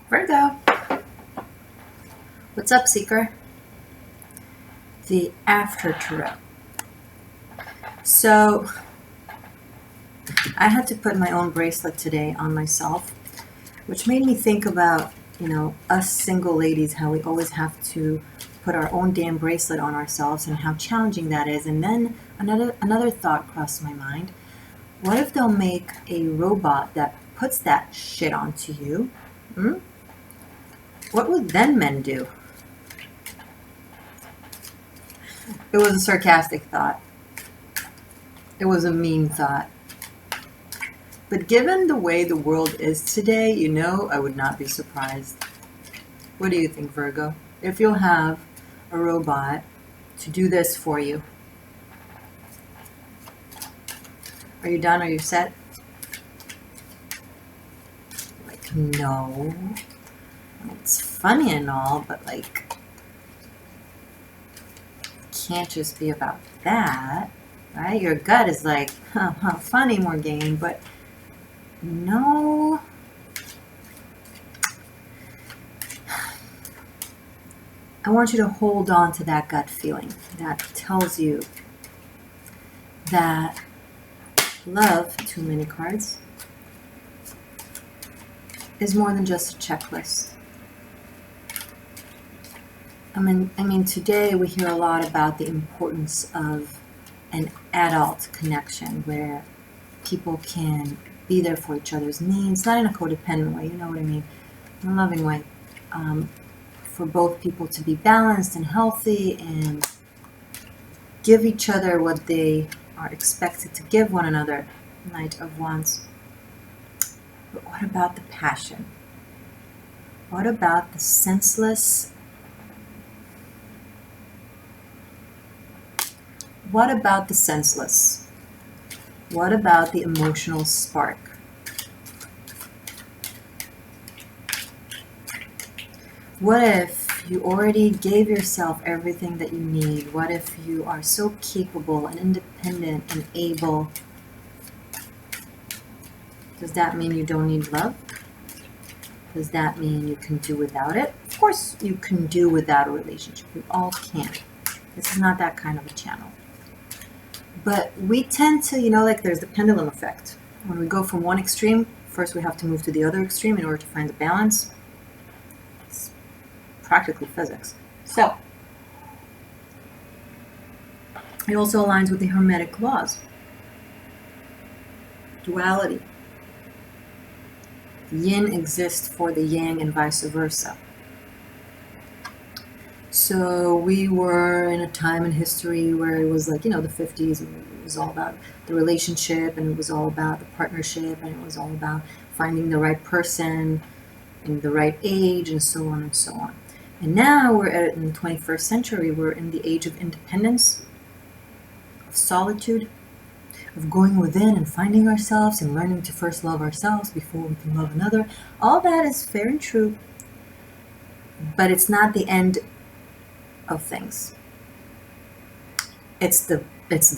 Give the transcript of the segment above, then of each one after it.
Virgo. What's up, Seeker? The After Tarot. So, I had to put my own bracelet today on myself, which made me think about, us single ladies, how we always have to put our own damn bracelet on ourselves and how challenging that is. And then another thought crossed my mind. What if they'll make a robot that puts that shit onto you? What would then men do? It was a sarcastic thought. It was a mean thought. But given the way the world is today, I would not be surprised. What do you think, Virgo? If you'll have a robot to do this for you. Are you done? Are you set? Like, no. It's funny and all, but can't just be about that, right? Your gut is like, funny, Morgane, but no. I want you to hold on to that gut feeling that tells you that love, too many cards, is more than just a checklist. I mean, today we hear a lot about the importance of an adult connection where people can be there for each other's needs, not in a codependent way, you know what I mean, in a loving way, for both people to be balanced and healthy and give each other what they are expected to give one another. Knight of Wands. But what about the passion? What about the senseless? What about the senseless? What about the emotional spark? What if you already gave yourself everything that you need? What if you are so capable and independent and able? Does that mean you don't need love? Does that mean you can do without it? Of course you can do without a relationship. We all can. This is not that kind of a channel. But we tend to, there's the pendulum effect. When we go from one extreme, first we have to move to the other extreme in order to find the balance. It's practically physics. So, it also aligns with the Hermetic laws. Duality. The yin exists for the yang and vice versa. So we were in a time in history where it was like, the 50s, and it was all about the relationship, and it was all about the partnership, and it was all about finding the right person in the right age, and so on and so on. And now we're in the 21st century, we're in the age of independence, of solitude, of going within and finding ourselves and learning to first love ourselves before we can love another. All that is fair and true, but it's not the end of things. It's the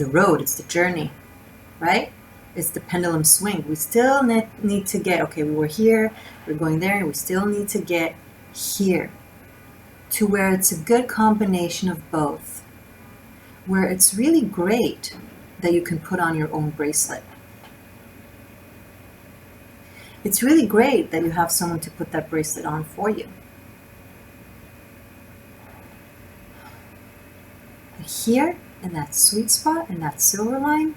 road, it's the journey, right? It's the pendulum swing. We still need to get, okay, we were here, we're going there, and we still need to get here to where it's a good combination of both, where it's really great that you can put on your own bracelet. It's really great that you have someone to put that bracelet on for you. Here, in that sweet spot, in that silver line,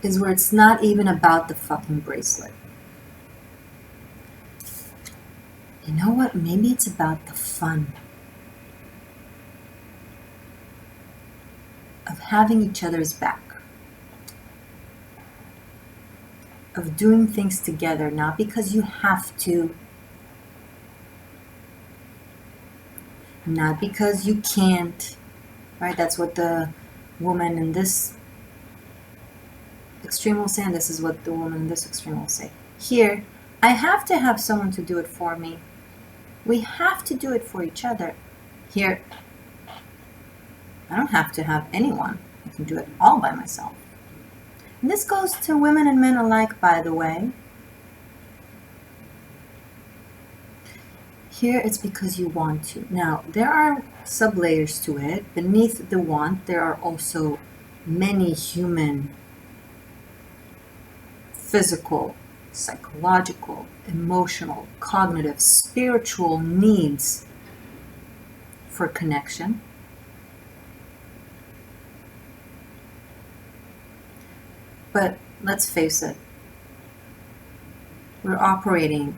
is where it's not even about the fucking bracelet. You know what? Maybe it's about the fun of having each other's back, of doing things together, not because you have to, not because you can't, right? That's what the woman in this extreme will say, and this is what the woman in this extreme will say. Here, I have to have someone to do it for me. We have to do it for each other. Here, I don't have to have anyone. I can do it all by myself. And this goes to women and men alike, by the way. Here it's because you want to. Now, there are sub-layers to it. Beneath the want, there are also many human, physical, psychological, emotional, cognitive, spiritual needs for connection. But let's face it, we're operating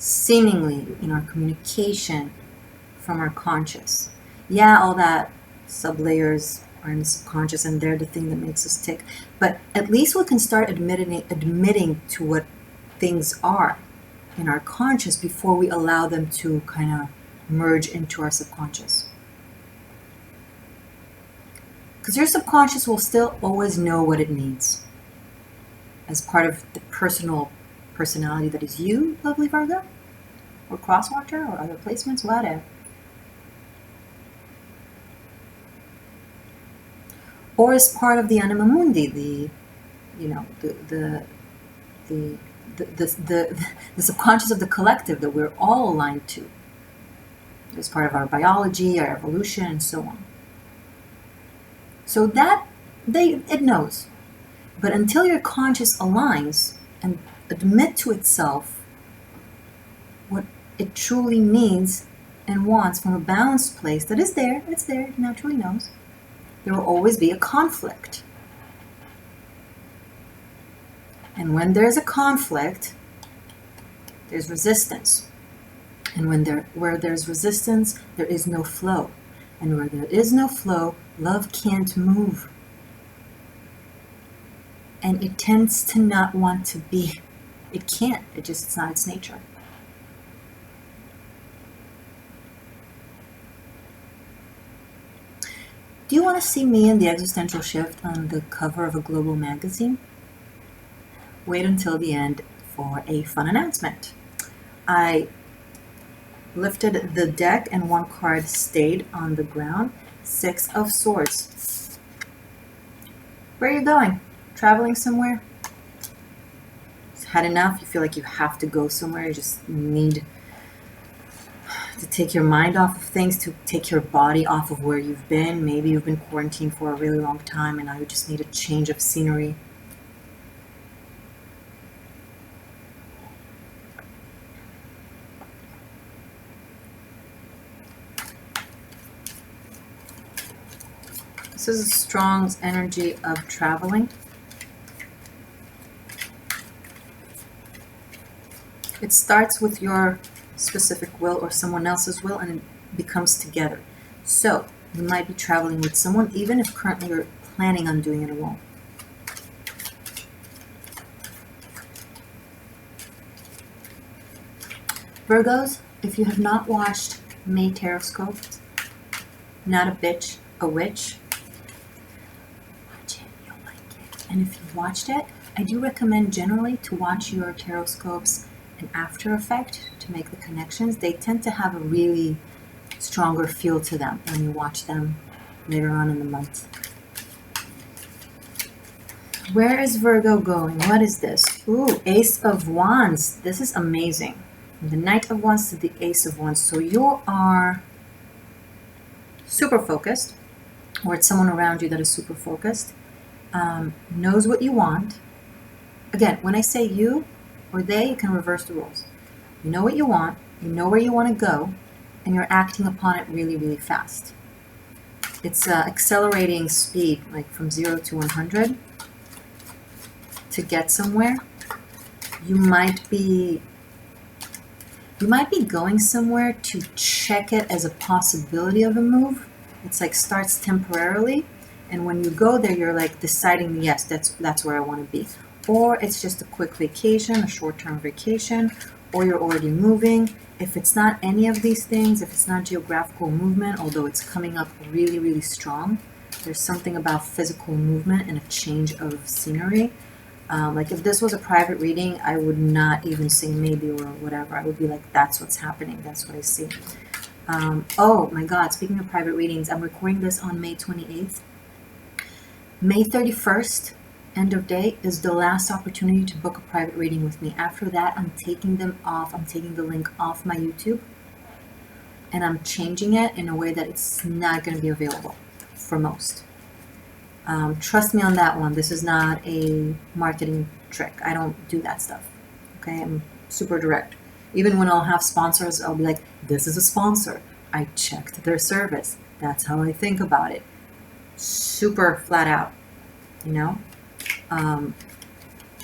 seemingly in our communication from our conscious. Yeah, all that sub-layers are in the subconscious and they're the thing that makes us tick. But at least we can start admitting to what things are in our conscious before we allow them to kind of merge into our subconscious. Because your subconscious will still always know what it needs as part of the personality that is you, lovely Virgo, or crosswatcher, or other placements, whatever. Or as part of the anima mundi, the subconscious of the collective that we're all aligned to. As part of our biology, our evolution, and so on. So that it knows. But until your conscious aligns and admit to itself what it truly needs and wants from a balanced place that is there, it's there, it naturally knows, there will always be a conflict. And when there's a conflict, there's resistance. And where there's resistance, there is no flow. And where there is no flow, love can't move. And it tends to not want to be. It can't. It's not its nature. Do you want to see me in the Existential Shift on the cover of a global magazine? Wait until the end for a fun announcement. I lifted the deck and one card stayed on the ground. 6 of Swords. Where are you going? Traveling somewhere? Had enough? You feel like you have to go somewhere? You just need to take your mind off of things, to take your body off of where you've been. Maybe you've been quarantined for a really long time and now you just need a change of scenery. This is a strong energy of traveling. It starts with your specific will or someone else's will and it becomes together. So you might be traveling with someone even if currently you're planning on doing it alone. Virgos, if you have not watched May Taroscope, Not a Bitch, a Witch, watch it, you'll like it. And if you've watched it, I do recommend generally to watch your taroscopes in After Effect to make the connections. They tend to have a really stronger feel to them when you watch them later on in the month. Where is Virgo going? What is this? Ooh, Ace of Wands. This is amazing. The Knight of Wands to the Ace of Wands. So you are super focused, or it's someone around you that is super focused, knows what you want. Again, when I say you or they, you can reverse the roles. You know what you want, you know where you want to go, and you're acting upon it really, really fast. It's accelerating speed, like from 0 to 100 to get somewhere. You might be going somewhere to check it as a possibility of a move. It's like starts temporarily, and when you go there, you're like deciding, yes, that's where I want to be. Or it's just a quick vacation, a short-term vacation, or you're already moving. If it's not any of these things, if it's not geographical movement, although it's coming up really, really strong, there's something about physical movement and a change of scenery. Like if this was a private reading, I would not even say maybe or whatever. I would be like, that's what's happening. That's what I see. Oh my God, speaking of private readings, I'm recording this on May 28th. May 31st, end of day, is the last opportunity to book a private reading with me. After that, I'm taking them off. I'm taking the link off my YouTube. and I'm changing it in a way that it's not going to be available for most. Trust me on that one. This is not a marketing trick. I don't do that stuff. Okay, I'm super direct. Even when I'll have sponsors, I'll be like, this is a sponsor. I checked their service. That's how I think about it. Super flat out, you know?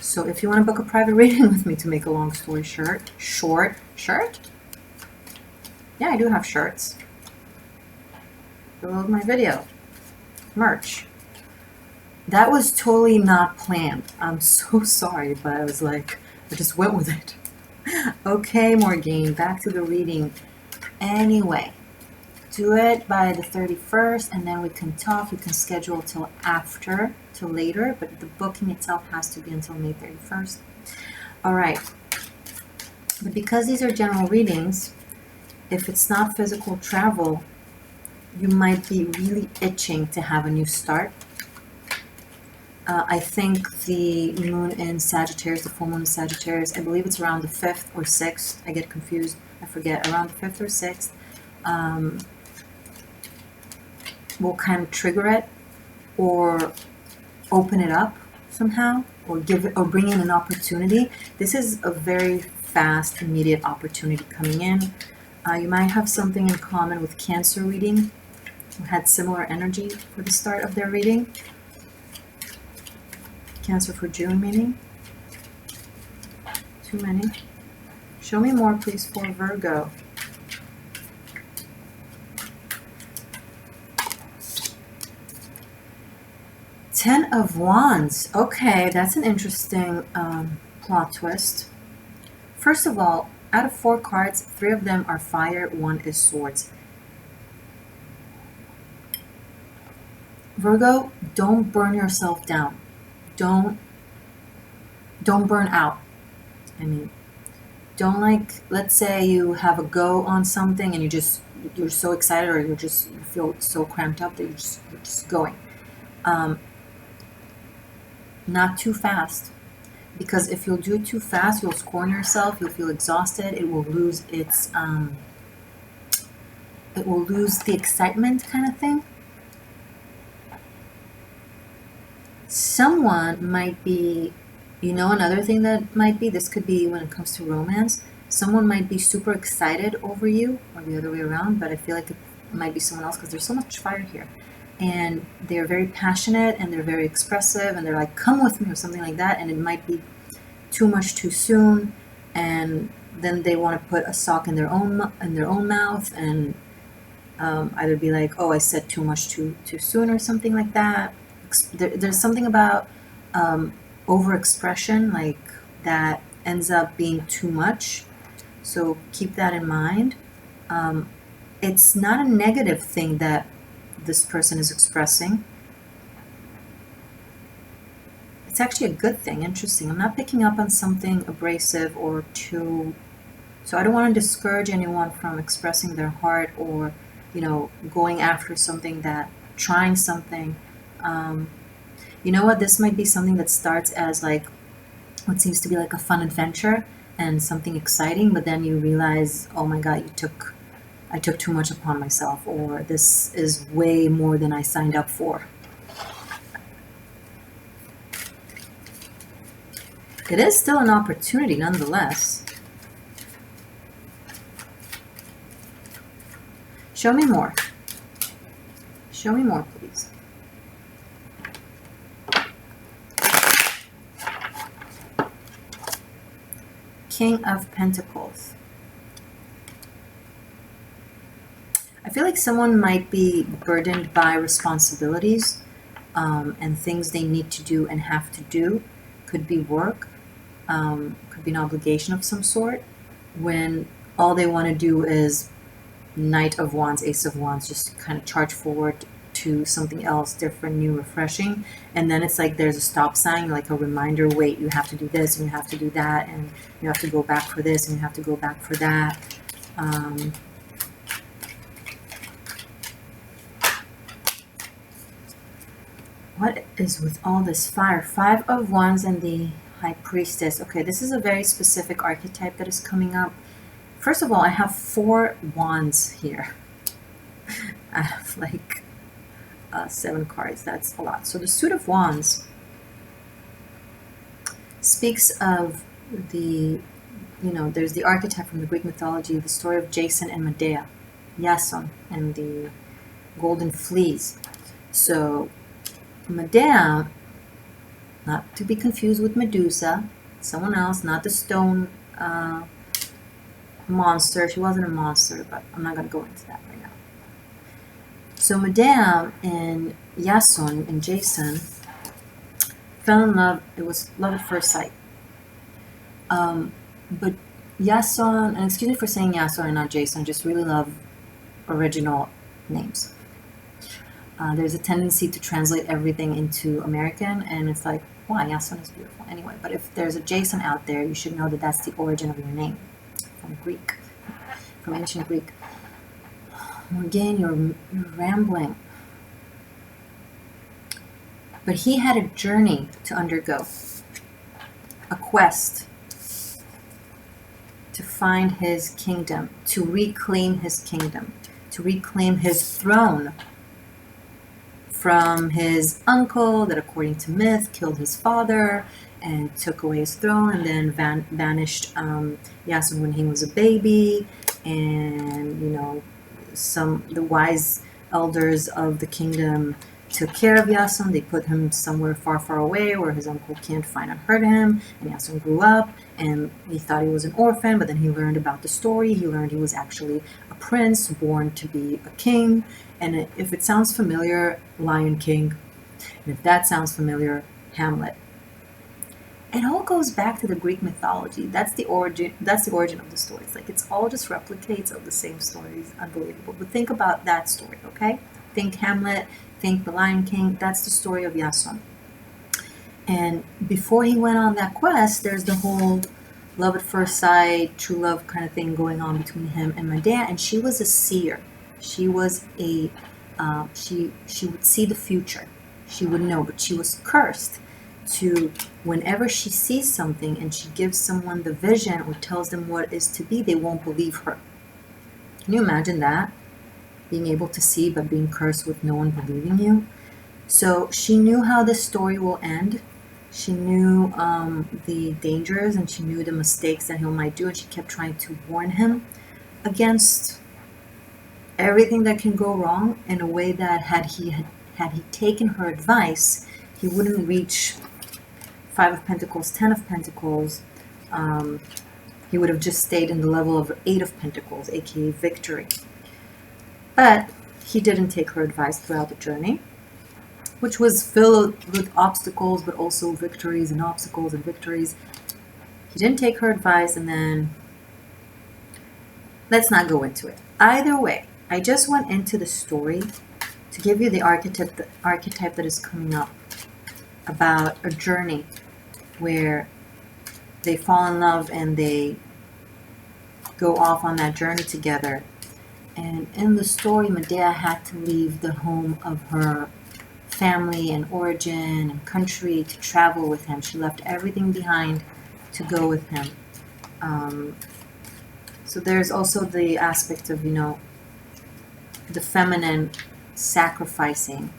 So if you want to book a private reading with me, to make a long story short, shirt? Yeah, I do have shirts. Below my video. Merch. That was totally not planned. I'm so sorry, but I was like, I just went with it. Okay, Morgane, back to the reading. Anyway, do it by the 31st, and then we can talk. You can schedule till later, but the booking itself has to be until May 31st. All right. But because these are general readings, if it's not physical travel, you might be really itching to have a new start. I think the moon in Sagittarius, the full moon in Sagittarius, I believe it's around the 5th or 6th. I get confused. I forget. Around the 5th or 6th will kind of trigger it or open it up somehow, or give it, or bring in an opportunity. This is a very fast, immediate opportunity coming in. You might have something in common with Cancer reading, who had similar energy for the start of their reading. Cancer for June, meaning? Too many. Show me more, please, for Virgo. Ten of Wands. Okay, that's an interesting plot twist. First of all, out of 4 cards, 3 of them are fire, 1 is swords. Virgo, don't burn yourself down. Don't burn out. I mean, don't, like, let's say you have a go on something and you're so excited, or you feel so cramped up that you're just going. Not too fast, because if you'll do too fast, you'll scorn yourself. You'll feel exhausted. It will lose its it will lose the excitement, kind of thing. Someone might be, another thing that might be, this could be when it comes to romance, someone might be super excited over you, or the other way around, but I feel like it might be someone else because there's so much fire here. And they're very passionate, and they're very expressive, and they're like, come with me, or something like that, and it might be too much too soon, and then they want to put a sock in their own mouth, and either be like, oh, I said too much too soon, or something like that. There's something about overexpression, like, that ends up being too much, so keep that in mind. It's not a negative thing that this person is expressing. It's actually a good thing. Interesting. I'm not picking up on something abrasive or too, so I don't want to discourage anyone from expressing their heart, or going after something, trying something. You know what, this might be something that starts as like what seems to be like a fun adventure and something exciting, but then you realize, oh my god, I took too much upon myself, or this is way more than I signed up for. It is still an opportunity nonetheless. Show me more. Show me more, please. King of Pentacles. I feel like someone might be burdened by responsibilities and things they need to do and have to do. Could be work, could be an obligation of some sort, when all they want to do is Knight of Wands, Ace of Wands, just kind of charge forward to something else, different, new, refreshing, and then it's like there's a stop sign, like a reminder, wait, you have to do this, and you have to do that, and you have to go back for this, and you have to go back for that. What is with all this fire? 5 of Wands and the High Priestess. Okay, this is a very specific archetype that is coming up first of all, I have 4 wands here. I have like 7 cards. That's a lot. So the Suit of Wands speaks of the, there's the archetype from the Greek mythology, the story of Jason and Medea, Jason and the golden fleece. So Medea, not to be confused with Medusa, someone else, not the stone monster. She wasn't a monster, but I'm not going to go into that right now. So Medea and Jason and Jason fell in love. It was love at first sight. But Jason, and excuse me for saying Jason and not Jason, I just really love original names. There's a tendency to translate everything into American, and it's like, wow, Jason is beautiful. Anyway, but if there's a Jason out there, you should know that that's the origin of your name, from Greek, from ancient Greek. Morgane, you're rambling. But he had a journey to undergo, a quest to find his kingdom, to reclaim his kingdom, to reclaim his throne from his uncle that, according to myth, killed his father and took away his throne, and then banished Jason when he was a baby. And the wise elders of the kingdom took care of Jason. They put him somewhere far, far away where his uncle can't find and hurt him. And Jason grew up, and he thought he was an orphan, but then he learned about the story. He learned he was actually a prince born to be a king. And if it sounds familiar, Lion King. And if that sounds familiar, Hamlet. It all goes back to the Greek mythology. That's the origin of the stories. Like, it's all just replicates of the same stories. Unbelievable. But think about that story, okay? Think Hamlet, think the Lion King. That's the story of Jason. And before he went on that quest, there's the whole love at first sight, true love kind of thing going on between him and Medea. And she was a seer. She was she would see the future. She would know, but she was cursed to, whenever she sees something and she gives someone the vision or tells them what it is to be, they won't believe her. Can you imagine that? Being able to see but being cursed with no one believing you. So she knew how this story will end. She knew the dangers, and she knew the mistakes that he might do, and she kept trying to warn him against everything that can go wrong, in a way that had he taken her advice, he wouldn't reach 5 of Pentacles, 10 of Pentacles. He would have just stayed in the level of 8 of Pentacles, aka victory. But he didn't take her advice throughout the journey, which was filled with obstacles, but also victories and obstacles and victories. He didn't take her advice, and then let's not go into it. Either way, I just went into the story to give you the archetype that is coming up, about a journey where they fall in love and they go off on that journey together. And in the story, Medea had to leave the home of her family and origin and country to travel with him. She left everything behind to go with him. So there's also the aspect of, the feminine sacrificing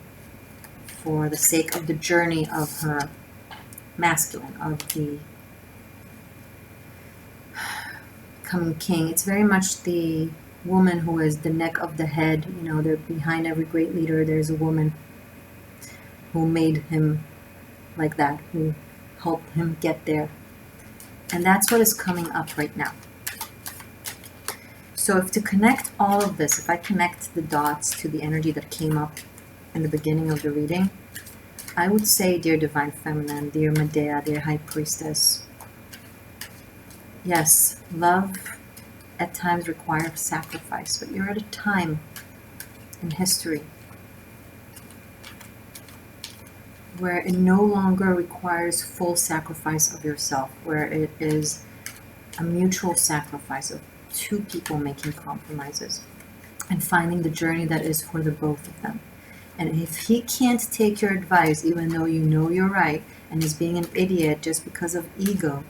for the sake of the journey of her masculine, of the coming king. It's very much the woman who is the neck of the head. They're behind every great leader. There's a woman who made him like that, who helped him get there. And that's what is coming up right now. So if to connect all of this, if I connect the dots to the energy that came up in the beginning of the reading, I would say, dear Divine Feminine, dear Medea, dear High Priestess, yes, love at times requires sacrifice, but you're at a time in history where it no longer requires full sacrifice of yourself, where it is a mutual sacrifice of 2 people making compromises and finding the journey that is for the both of them. And if he can't take your advice, even though you know you're right, and is being an idiot just because of ego,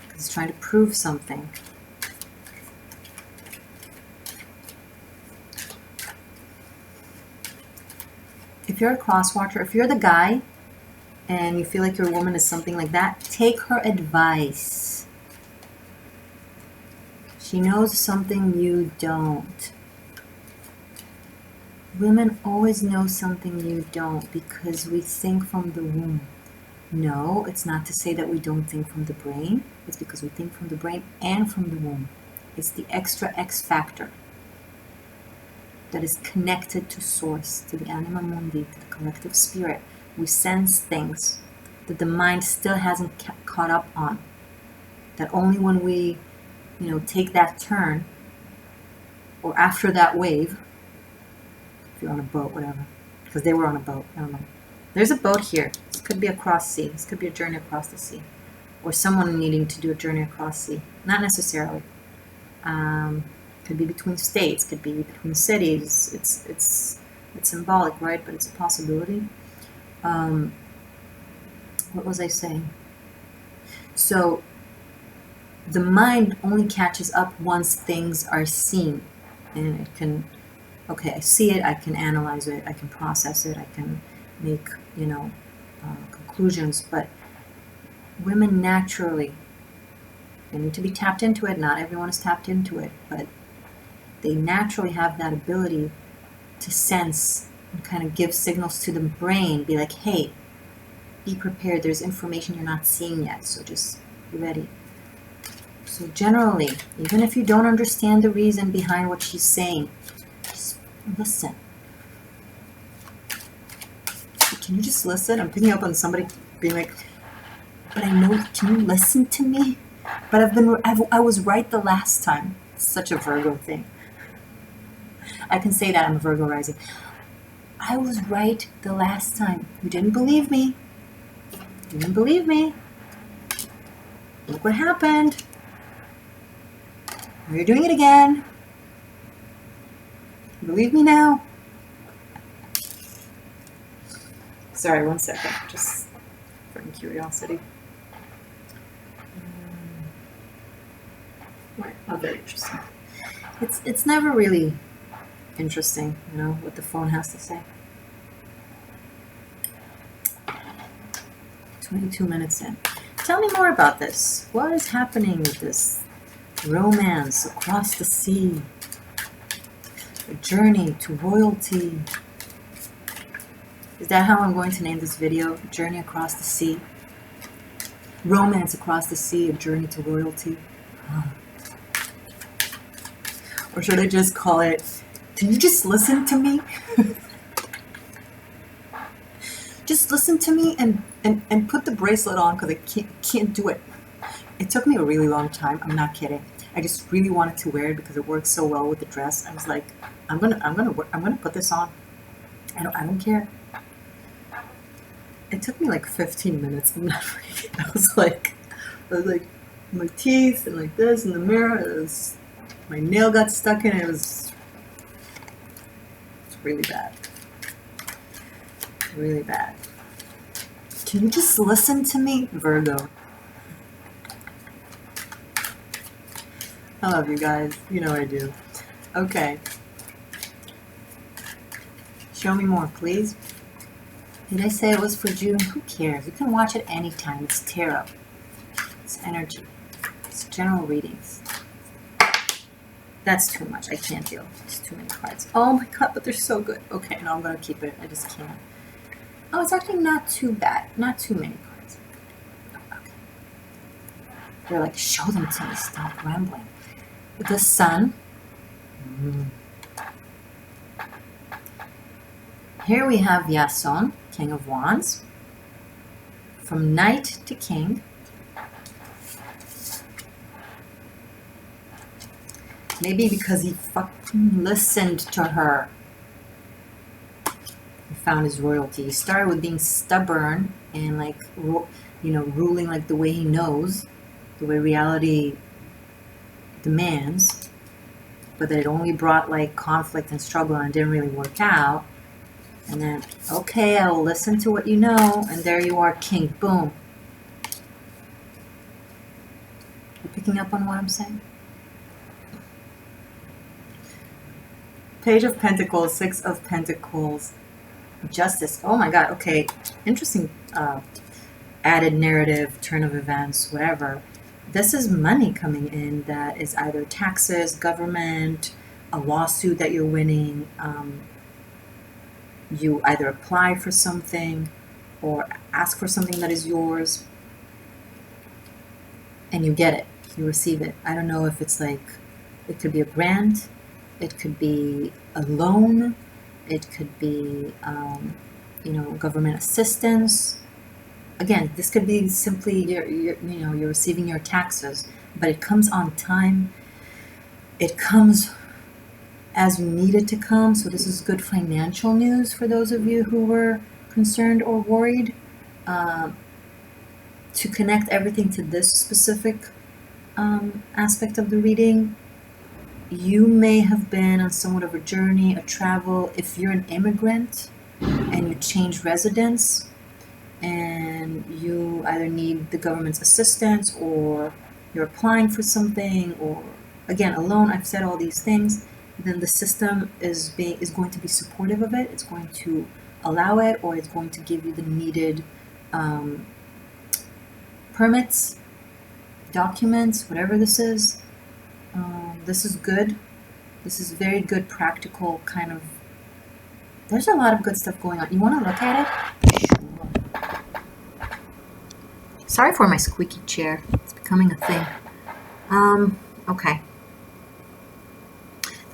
because he's trying to prove something, if you're a cross watcher, if you're the guy and you feel like your woman is something like that, take her advice. She knows something you don't. Women always know something you don't because we think from the womb. No, it's not to say that we don't think from the brain. It's because we think from the brain and from the womb. It's the extra X factor that is connected to source, to the anima mundi, to the collective spirit. We sense things that the mind still hasn't caught up on. That only when we, take that turn, or after that wave, if you're on a boat, whatever, because they were on a boat, I don't know. There's a boat here. This could be across sea. This could be a journey across the sea, or someone needing to do a journey across sea. Not necessarily. Could be between states. Could be between cities. It's symbolic, right? But it's a possibility. What was I saying? So the mind only catches up once things are seen, and it can. Okay, I see it. I can analyze it. I can process it. I can make conclusions. But women naturally, they need to be tapped into it. Not everyone is tapped into it, but they naturally have that ability to sense and kind of give signals to the brain. Be like, hey, be prepared. There's information you're not seeing yet, so just be ready. So generally, even if you don't understand the reason behind what she's saying, just listen. Can you just listen? I'm picking up on somebody being like, but I know, can you listen to me? But I was right the last time. It's such a Virgo thing. I can say that I'm a Virgo rising. I was right the last time. You didn't believe me. You didn't believe me. Look what happened. Now you're doing it again. Believe me now. Sorry, 1 second. Just for curiosity. Right. Oh, very interesting. It's never really interesting, what the phone has to say. 22 minutes in. Tell me more about this. What is happening with this romance across the sea? A journey to royalty. Is that how I'm going to name this video? Journey across the sea. Romance across the sea, a journey to royalty. Oh. Or should I just call it, can you just listen to me? Just listen to me and put the bracelet on because I can't do it. It took me a really long time. I'm not kidding. I just really wanted to wear it because it works so well with the dress. I was like, I'm gonna put this on. I don't care. It took me like 15 minutes. I'm not freaking. I was like my teeth and like this in the mirror. My nail got stuck in it. It's really bad. Really bad. Can you just listen to me, Virgo? I love you guys. You know I do. Okay. Show me more, please. Did I say it was for June? Who cares? You can watch it anytime. It's tarot. It's energy. It's general readings. That's too much. I can't deal. It's too many cards. Oh my god, but they're so good. Okay, no, I'm going to keep it. I just can't. Oh, it's actually not too bad. Not too many cards. Okay. They're like, show them to me. Stop rambling. The Sun. Here we have Yason, King of Wands. From Knight to King. Maybe because he fucking listened to her. He found his royalty. He started with being stubborn and like, ruling like the way he knows, the way reality demands, but that it only brought like conflict and struggle and didn't really work out. And then, okay, I'll listen to what you know, and there you are, king. Boom. You picking up on what I'm saying? Page of Pentacles, Six of Pentacles. Justice. Oh my God. Okay. Interesting. Added narrative, turn of events, whatever. This is money coming in that is either taxes, government, a lawsuit that you're winning. You either apply for something or ask for something that is yours, and you get it. You receive it. I don't know if it's like, it could be a grant, it could be a loan, it could be, government assistance. Again, this could be simply you're receiving your taxes, but it comes on time. It comes as you need it to come. So this is good financial news for those of you who were concerned or worried. To connect everything to this specific aspect of the reading, you may have been on somewhat of a journey, a travel. If you're an immigrant and you change residence, and you either need the government's assistance or you're applying for something, or again a loan, I've said all these things, then the system is going to be supportive of it. It's going to allow it, or it's going to give you the needed permits, documents, whatever this is. This is good. This is very good, practical kind of. There's a lot of good stuff going on. You want to look at it? Sure. Sorry for my squeaky chair. It's becoming a thing. Okay.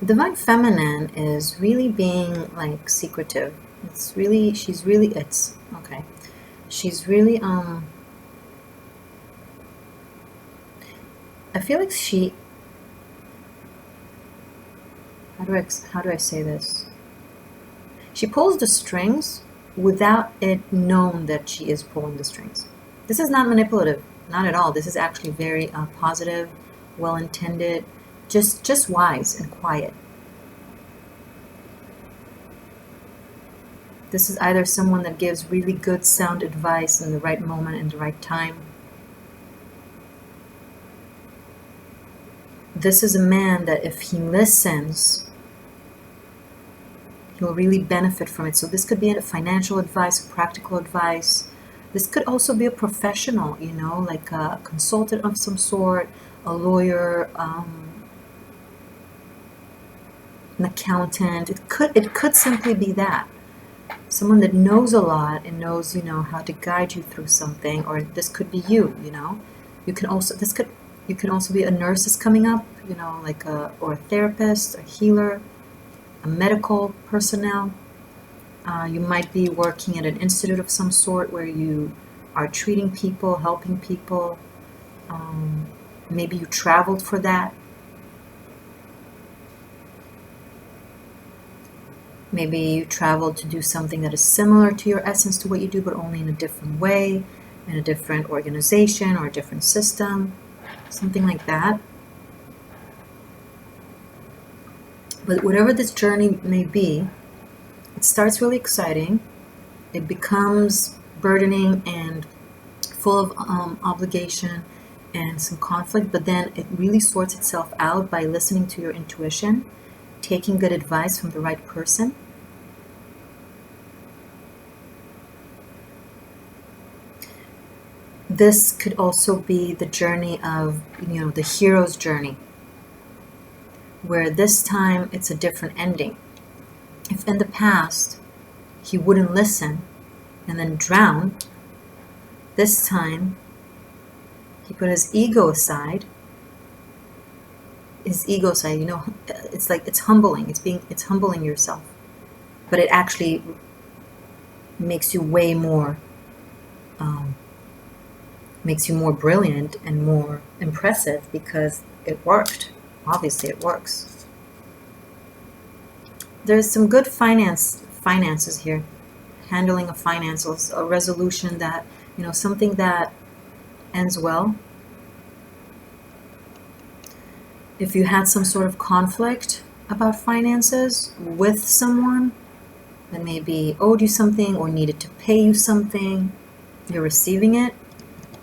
The Divine Feminine is really being like secretive. She's really, okay. She's really, I feel like how do I say this? She pulls the strings without it known that she is pulling the strings. This is not manipulative, not at all. This is actually very positive, well-intended, just wise and quiet. This is either someone that gives really good sound advice in the right moment and the right time. This is a man that if he listens, he'll really benefit from it. So this could be a financial advice, practical advice. This could also be a professional, like a consultant of some sort, a lawyer, an accountant. It could simply be that. Someone that knows a lot and knows, how to guide you through something, or this could be you, You can also be a nurse is coming up, or a therapist, a healer, a medical personnel. You might be working at an institute of some sort where you are treating people, helping people. Maybe you traveled for that. Maybe you traveled to do something that is similar to your essence, to what you do, but only in a different way, in a different organization or a different system, something like that. But whatever this journey may be, it starts really exciting. It becomes burdening and full of obligation and some conflict, but then it really sorts itself out by listening to your intuition, taking good advice from the right person. This could also be the journey of, the hero's journey, where this time it's a different ending. If in the past he wouldn't listen and then drown, this time he put his ego aside. It's like, it's humbling. It's humbling yourself, but it actually makes you way more, makes you more brilliant and more impressive because it worked. Obviously it works. There's some good finances here. Handling of finances, a resolution that, something that ends well. If you had some sort of conflict about finances with someone that maybe owed you something or needed to pay you something, you're receiving it.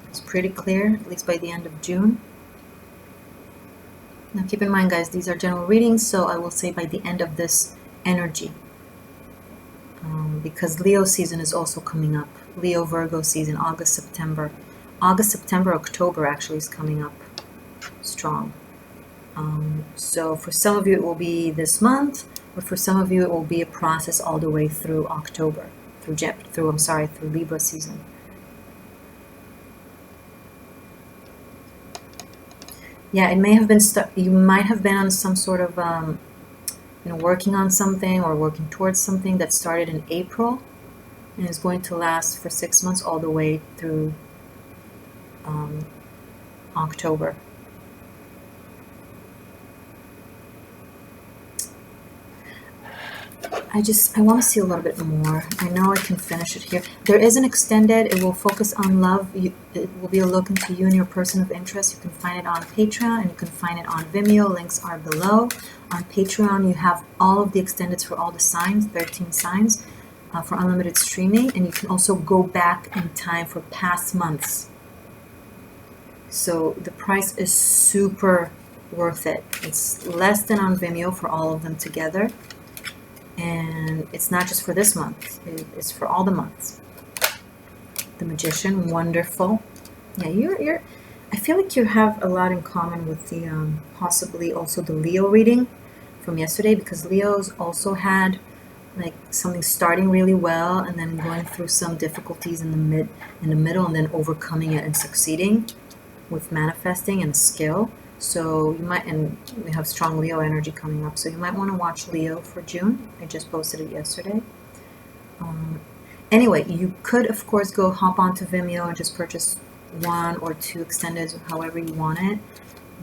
It's pretty clear, at least by the end of June. Now keep in mind, guys, these are general readings, so I will say by the end of this energy. because Leo season is also coming up. Leo Virgo season, August, September. August, September, October actually is coming up strong. So for some of you it will be this month, but for some of you it will be a process all the way through October, through Libra season. Yeah, it may have been you might have been on some sort of working on something or working towards something that started in April and is going to last for 6 months all the way through October. I want to see a little bit more. I know I can finish it here. There is an extended, it will focus on love. It will be a look into you and your person of interest. You can find it on Patreon and you can find it on Vimeo. Links are below. On Patreon, you have all of the extendeds for all the signs, 13 signs, for unlimited streaming. And you can also go back in time for past months. So the price is super worth it. It's less than on Vimeo for all of them together. And it's not just for this month, it's for all the months. The Magician, wonderful. Yeah, I feel like you have a lot in common with the possibly also the Leo reading from yesterday, because Leo's also had like something starting really well and then going through some difficulties in the middle and then overcoming it and succeeding with manifesting and skill. So you might, and we have strong Leo energy coming up, so you might want to watch Leo for June. I just posted it yesterday. Anyway, you could of course go hop onto Vimeo and just purchase 1 or 2 extendeds, however you want it.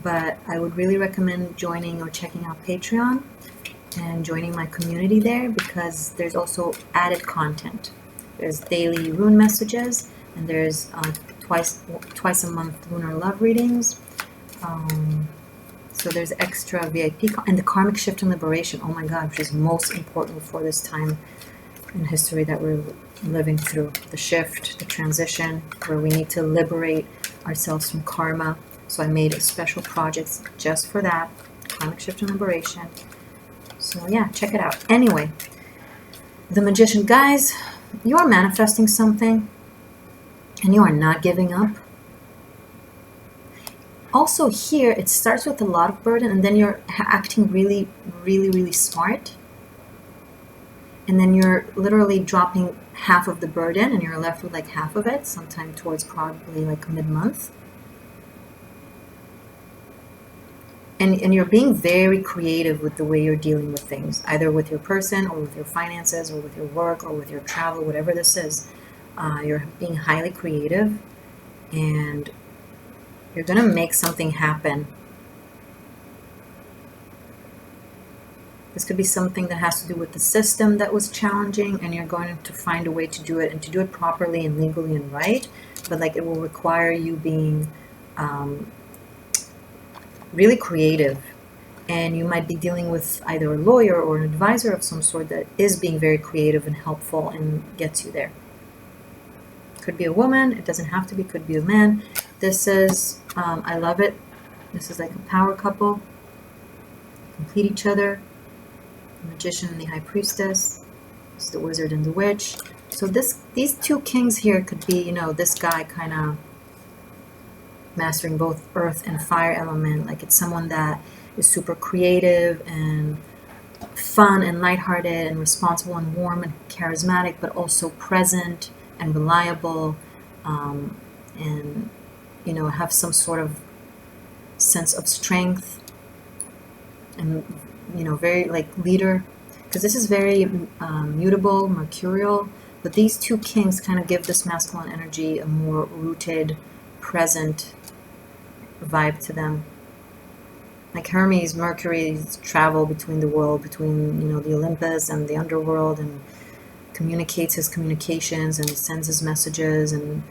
But I would really recommend joining or checking out Patreon and joining my community there, because there's also added content. There's daily rune messages, and there's twice a month lunar love readings. So there's extra VIP and the karmic shift and liberation. Oh my God, which is most important for this time in history that we're living through. The shift, the transition, where we need to liberate ourselves from karma. So I made special projects just for that, karmic shift and liberation. So yeah, check it out. Anyway, the Magician, guys, you are manifesting something and you are not giving up. Also here, it starts with a lot of burden, and then you're acting really, really, really smart. And then you're literally dropping half of the burden, and you're left with like half of it, sometime towards probably like mid-month. And you're being very creative with the way you're dealing with things, either with your person or with your finances or with your work or with your travel, whatever this is. You're being highly creative, and you're going to make something happen. This could be something that has to do with the system that was challenging, and you're going to find a way to do it, and to do it properly and legally and right. But like, it will require you being really creative, and you might be dealing with either a lawyer or an advisor of some sort that is being very creative and helpful and gets you there. Could be a woman, it doesn't have to be, could be a man. This is, I love it. This is like a power couple. Complete each other. The Magician and the High Priestess. This is the Wizard and the Witch. So these two kings here could be, you know, this guy kind of mastering both earth and fire element. Like, it's someone that is super creative and fun and lighthearted and responsible and warm and charismatic, but also present and reliable, and, you know, have some sort of sense of strength and, you know, very like leader, because this is very mutable, mercurial. But these two kings kind of give this masculine energy a more rooted, present vibe to them. Like Hermes, Mercury's travel between the world, between, you know, the Olympus and the underworld, and communicates his communications and sends his messages and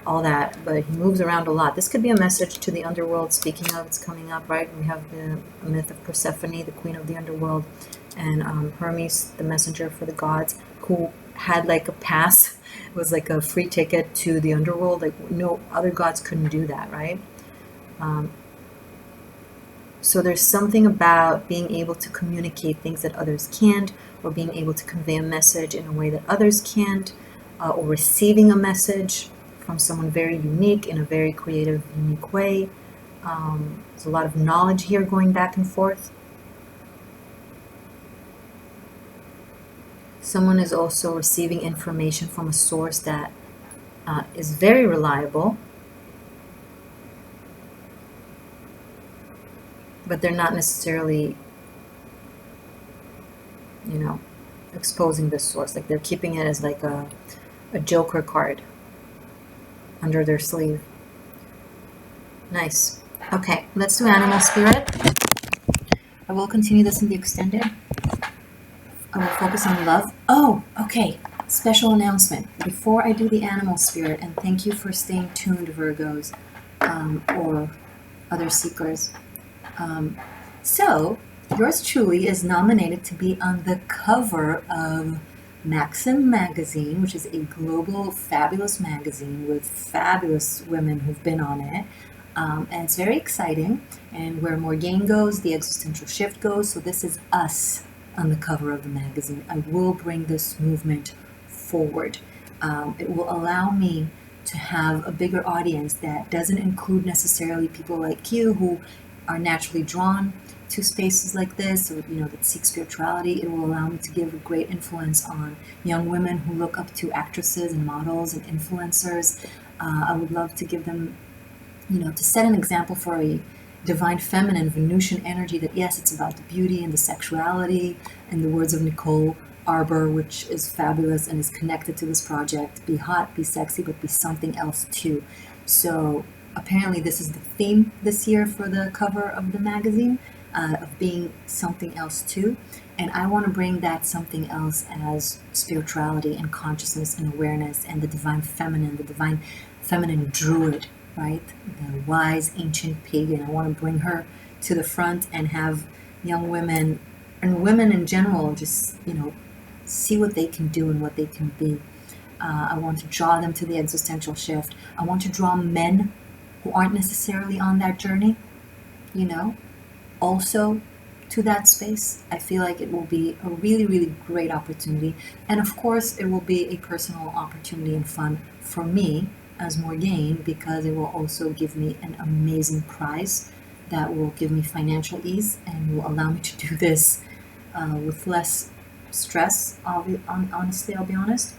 all that, but he moves around a lot. This could be a message to the underworld. Speaking of, it's coming up, right? We have the myth of Persephone, the queen of the underworld, and Hermes, the messenger for the gods, who had like a pass. It was like a free ticket to the underworld. Like, no other gods couldn't do that, right? So there's something about being able to communicate things that others can't, or being able to convey a message in a way that others can't, or receiving a message from someone very unique in a very creative, unique way. There's a lot of knowledge here going back and forth. Someone is also receiving information from a source that is very reliable, but they're not necessarily, exposing this source. Like, they're keeping it as like a joker card under their sleeve. Nice. Okay, let's do animal spirit. I will continue this in the extended. I will focus on love. Oh, okay. Special announcement. Before I do the animal spirit, and thank you for staying tuned, Virgos, or other seekers. So, yours truly is nominated to be on the cover of Maxim magazine, which is a global fabulous magazine with fabulous women who've been on it. And it's very exciting. And where Morgane goes, the Existential Shift goes. So this is us on the cover of the magazine. I will bring this movement forward. It will allow me to have a bigger audience that doesn't include necessarily people like you who are naturally drawn to spaces like this, or that seek spirituality. It will allow me to give a great influence on young women who look up to actresses and models and influencers. I would love to give them, to set an example for a divine feminine Venusian energy that, yes, it's about the beauty and the sexuality, and the words of Nicole Arbor, which is fabulous and is connected to this project. Be hot, be sexy, but be something else too. So apparently this is the theme this year for the cover of the magazine, of being something else too. And I want to bring that something else as spirituality and consciousness and awareness and the divine feminine druid, right? The wise ancient pagan. I want to bring her to the front and have young women and women in general just, see what they can do and what they can be. I want to draw them to the existential shift. I want to draw men who aren't necessarily on that journey, also to that space. I feel like it will be a really, really great opportunity. And of course, it will be a personal opportunity and fun for me as Morgane, because it will also give me an amazing prize that will give me financial ease and will allow me to do this with less stress. Honestly, I'll be honest,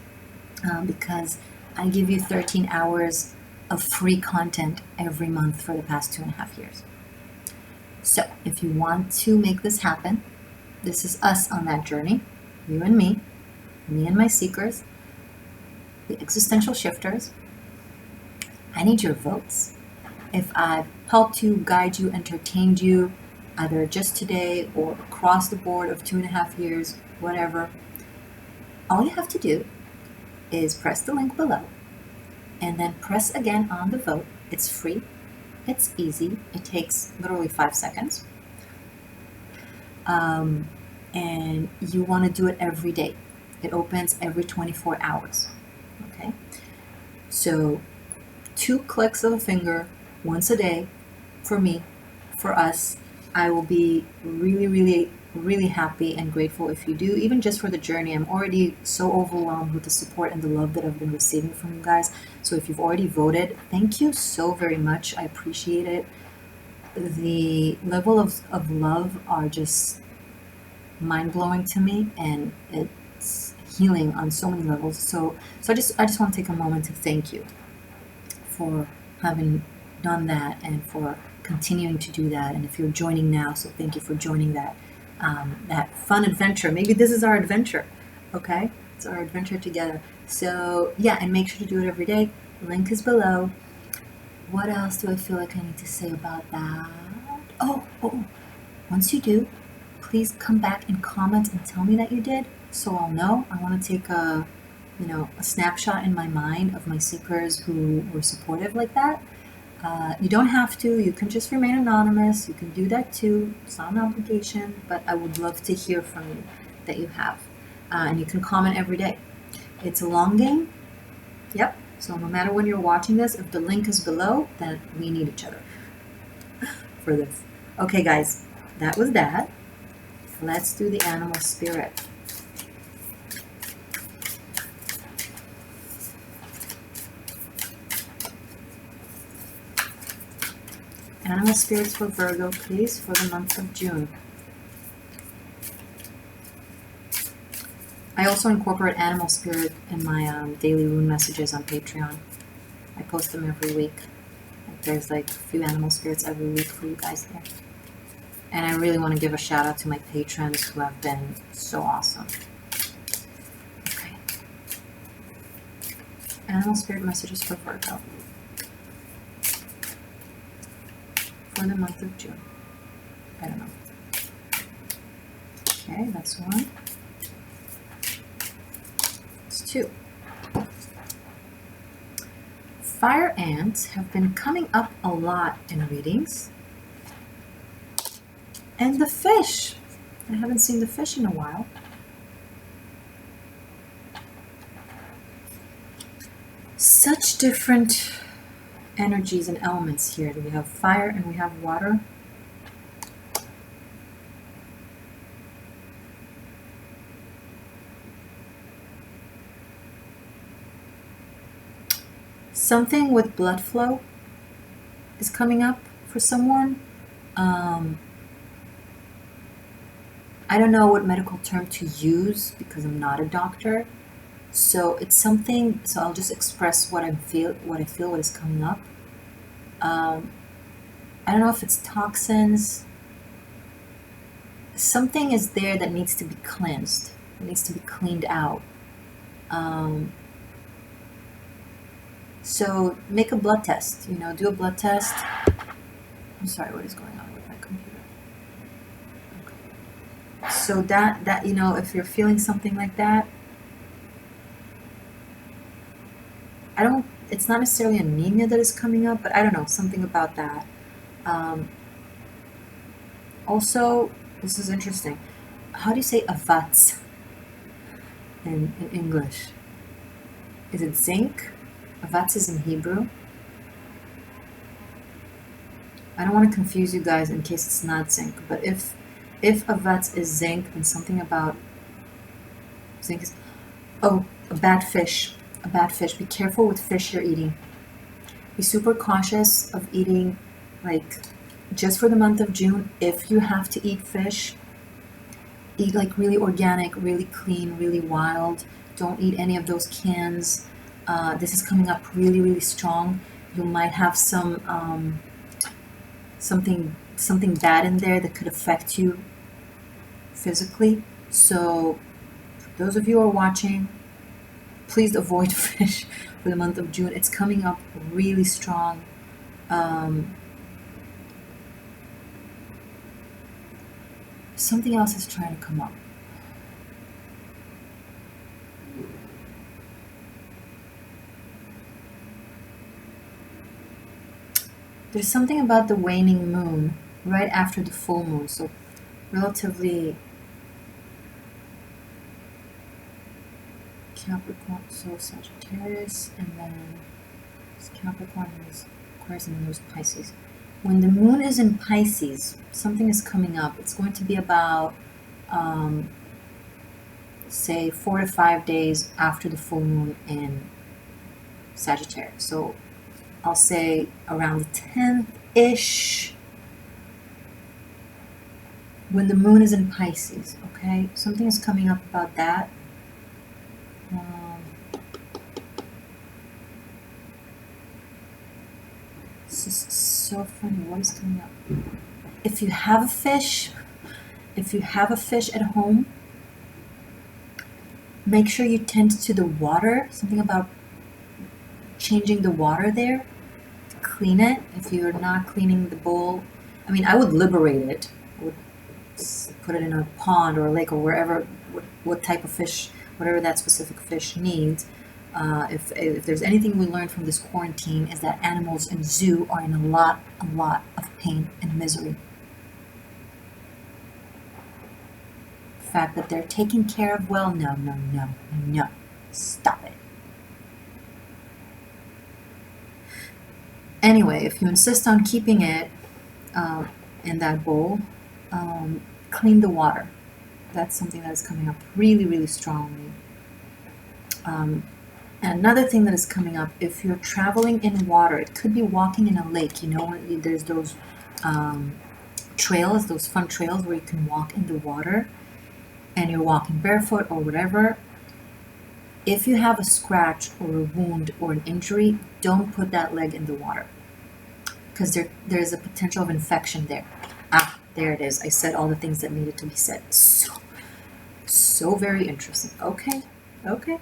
because I give you 13 hours of free content every month for the past 2.5 years. So if you want to make this happen, this is us on that journey, you and me and my seekers, the existential shifters. I need your votes. If I've helped you, guide you, entertained you, either just today or across the board of 2.5 years, whatever, all you have to do is press the link below and then press again on the vote. It's free. It's easy. It takes literally 5 seconds. And you want to do it every day. It opens every 24 hours. Okay? So 2 clicks of a finger once a day for me, for us. I will be really, really, really happy and grateful if you do, even just for the journey. I'm already so overwhelmed with the support and the love that I've been receiving from you guys. So if you've already voted, thank you so very much. I appreciate it. The level of love are just mind-blowing to me, and it's healing on so many levels. So I just want to take a moment to thank you for having done that and for continuing to do that. And if you're joining now, so thank you for joining that fun adventure. Maybe this is our adventure. Okay, it's our adventure together. So yeah, and make sure to do it every day. Link is below. What else do I feel like I need to say about that? Oh, once you do, please come back and comment and tell me that you did, so I'll know. I want to take a snapshot in my mind of my seekers who were supportive like that. You don't have to. You can just remain anonymous. You can do that too. It's not an obligation, but I would love to hear from you that you have. And you can comment every day. It's a long game. Yep. So no matter when you're watching this, if the link is below, then we need each other for this. Okay, guys, that was that. Let's do the animal spirit. Animal spirits for Virgo, please, for the month of June. I also incorporate animal spirit in my daily rune messages on Patreon. I post them every week. There's like a few animal spirits every week for you guys there. And I really want to give a shout out to my patrons who have been so awesome. Okay. Animal spirit messages for Virgo. For the month of June. I don't know. Okay, that's one. It's two. Fire ants have been coming up a lot in readings. And the fish. I haven't seen the fish in a while. Such different energies and elements here. We have fire and we have water. Something with blood flow is coming up for someone. I don't know what medical term to use because I'm not a doctor. So it's something, so I'll just express what I feel, what is coming up. I don't know if it's toxins. Something is there that needs to be cleansed. It needs to be cleaned out. So make a blood test, do a blood test. I'm sorry, what is going on with my computer? Okay. So that, if you're feeling something like that, it's not necessarily anemia that is coming up, but I don't know, something about that. Also, this is interesting. How do you say avats in English? Is it zinc? Avats is in Hebrew. I don't want to confuse you guys in case it's not zinc, but if avats is zinc, then something about zinc is... Oh, a bad fish. A bad fish. Be careful with fish you're eating. Be super cautious of eating, like, just for the month of June. If you have to eat fish, eat like really organic, really clean, really wild. Don't eat any of those cans. This is coming up really, really strong. You might have some something bad in there that could affect you physically. So for those of you who are watching, please avoid fish for the month of June. It's coming up really strong. Something else is trying to come up. There's something about the waning moon right after the full moon, so relatively Capricorn, so Sagittarius, and then it's Capricorn, there's Aquarius, and then there's Pisces. When the moon is in Pisces, something is coming up. It's going to be about, say, 4 to 5 days after the full moon in Sagittarius. So I'll say around the 10th-ish, when the moon is in Pisces, okay? Something is coming up about that. This is so funny. What is coming up? If you have a fish at home, make sure you tend to the water. Something about changing the water there to clean it. If you're not cleaning the bowl, I mean, I would liberate it. I would put it in a pond or a lake or wherever, what type of fish, whatever that specific fish needs. If there's anything we learned from this quarantine, is that animals in zoo are in a lot of pain and misery. The fact that they're taken care of well, no, stop it. Anyway, if you insist on keeping it, in that bowl. Clean the water. That's something that is coming up really, really strongly. Um, and another thing that is coming up, if you're traveling in water, it could be walking in a lake. You know, there's those um, trails, those fun trails where you can walk in the water and you're walking barefoot or whatever. If you have a scratch or a wound or an injury, don't put that leg in the water because there's a potential of infection there. Ah, there it is. I said all the things that needed to be said. So very interesting. Okay, okay,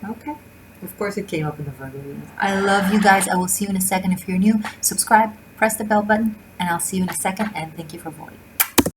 okay. Of course, it came up in the Virgo readings. I love you guys. I will see you in a second. If you're new, subscribe, press the bell button, and I'll see you in a second. And thank you for voting.